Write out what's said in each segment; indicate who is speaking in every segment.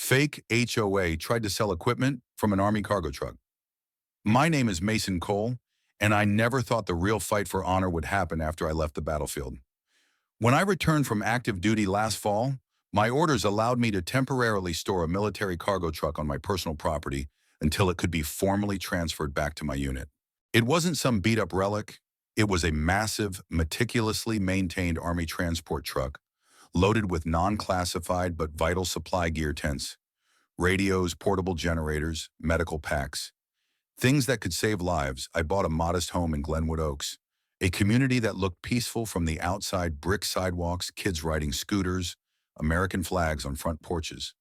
Speaker 1: Fake HOA tried to sell equipment from an Army cargo truck. My name is Mason Cole, and I never thought the real fight for honor would happen after I left the battlefield. When I returned from active duty last fall, my orders allowed me to temporarily store a military cargo truck on my personal property until it could be formally transferred back to my unit. It wasn't some beat-up relic. It was a massive, meticulously maintained Army transport truck loaded with non-classified but vital supply gear tents, radios, portable generators, medical packs. Things that could save lives. I bought a modest home in Glenwood Oaks, a community that looked peaceful from the outside, brick sidewalks, kids riding scooters, American flags on front porches.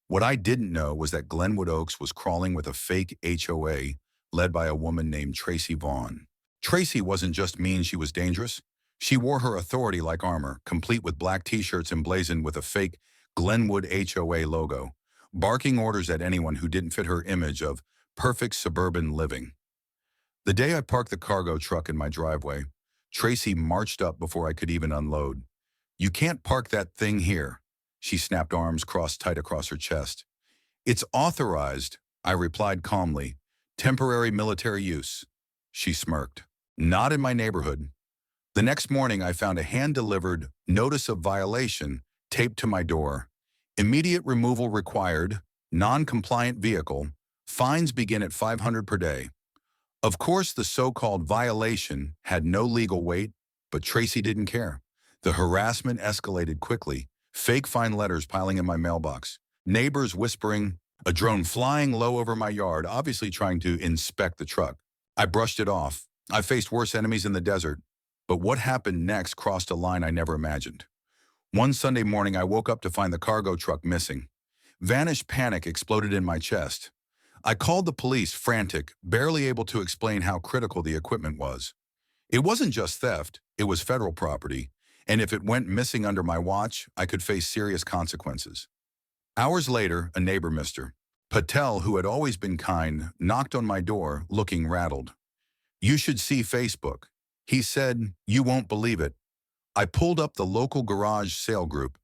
Speaker 1: What I didn't know was that Glenwood Oaks was crawling with a fake HOA led by a woman named Tracy Vaughn. Tracy wasn't just mean, she was dangerous. She wore her authority like armor, complete with black t-shirts emblazoned with a fake Glenwood HOA logo, barking orders at anyone who didn't fit her image of perfect suburban living. The day I parked the cargo truck in my driveway, Tracy marched up before I could even unload. "You can't park that thing here." She snapped, arms crossed tight across her chest. "It's authorized," I replied calmly. "Temporary military use." She smirked. "Not in my neighborhood." The next morning, I found a hand-delivered notice of violation taped to my door. "Immediate removal required, non-compliant vehicle, fines begin at $500 per day." Of course, the so-called violation had no legal weight, but Tracy didn't care. The harassment escalated quickly, fake fine letters piling in my mailbox, neighbors whispering, a drone flying low over my yard, obviously trying to inspect the truck. I brushed it off. I faced worse enemies in the desert. But what happened next crossed a line I never imagined. One Sunday morning, I woke up to find the cargo truck missing. Vanished panic exploded in my chest. I called the police, frantic, barely able to explain how critical the equipment was. It wasn't just theft, it was federal property, and if it went missing under my watch, I could face serious consequences. Hours later, a neighbor, Mr. Patel, who had always been kind, knocked on my door, looking rattled. "You should see Facebook," he said. "You won't believe it." I pulled up the local garage sale group.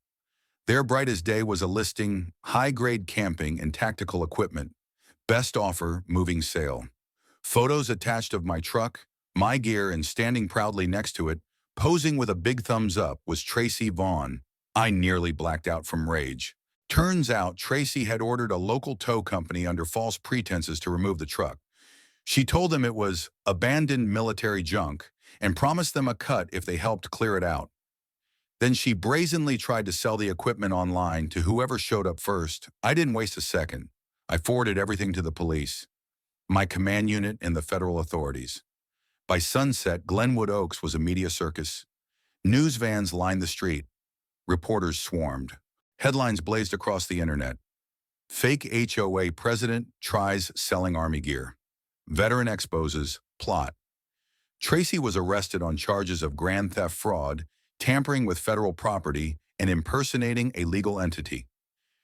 Speaker 1: Their bright as day was a listing: high-grade camping and tactical equipment. Best offer, moving sale. Photos attached of my truck, my gear, and standing proudly next to it, posing with a big thumbs up, was Tracy Vaughn. I nearly blacked out from rage. Turns out Tracy had ordered a local tow company under false pretenses to remove the truck. She told them it was abandoned military junk and promised them a cut if they helped clear it out. Then she brazenly tried to sell the equipment online to whoever showed up first. I didn't waste a second. I forwarded everything to the police, my command unit, and the federal authorities. By sunset, Glenwood Oaks was a media circus. News vans lined the street. Reporters swarmed. Headlines blazed across the internet. Fake HOA president tries selling Army gear. Veteran exposes plot. Tracy was arrested on charges of grand theft fraud, tampering with federal property, and impersonating a legal entity.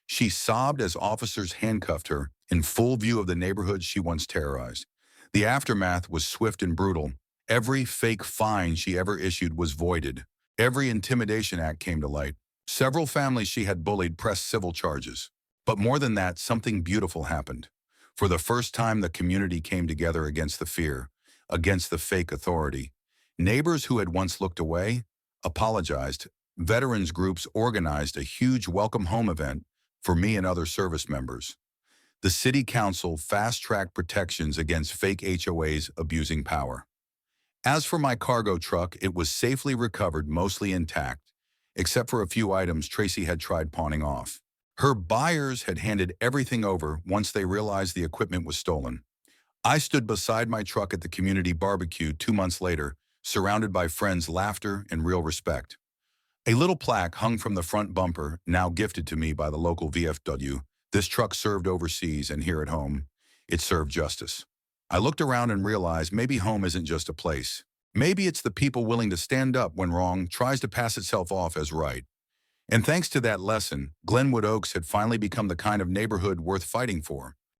Speaker 1: She sobbed as officers handcuffed her in full view of the neighborhood she once terrorized. The aftermath was swift and brutal. Every fake fine she ever issued was voided. Every intimidation act came to light. Several families she had bullied pressed civil charges. But more than that, something beautiful happened. For the first time, the community came together against the fear, against the fake authority. Neighbors who had once looked away apologized. Veterans groups organized a huge welcome home event for me and other service members. The city council fast-tracked protections against fake HOAs abusing power. As for my cargo truck, it was safely recovered, mostly intact, except for a few items Tracy had tried pawning off. Her buyers had handed everything over once they realized the equipment was stolen. I stood beside my truck at the community barbecue 2 months later, surrounded by friends' laughter and real respect. A little plaque hung from the front bumper, now gifted to me by the local VFW. This truck served overseas, and here at home, it served justice. I looked around and realized maybe home isn't just a place. Maybe it's the people willing to stand up when wrong tries to pass itself off as right. And thanks to that lesson, Glenwood Oaks had finally become the kind of neighborhood worth fighting for.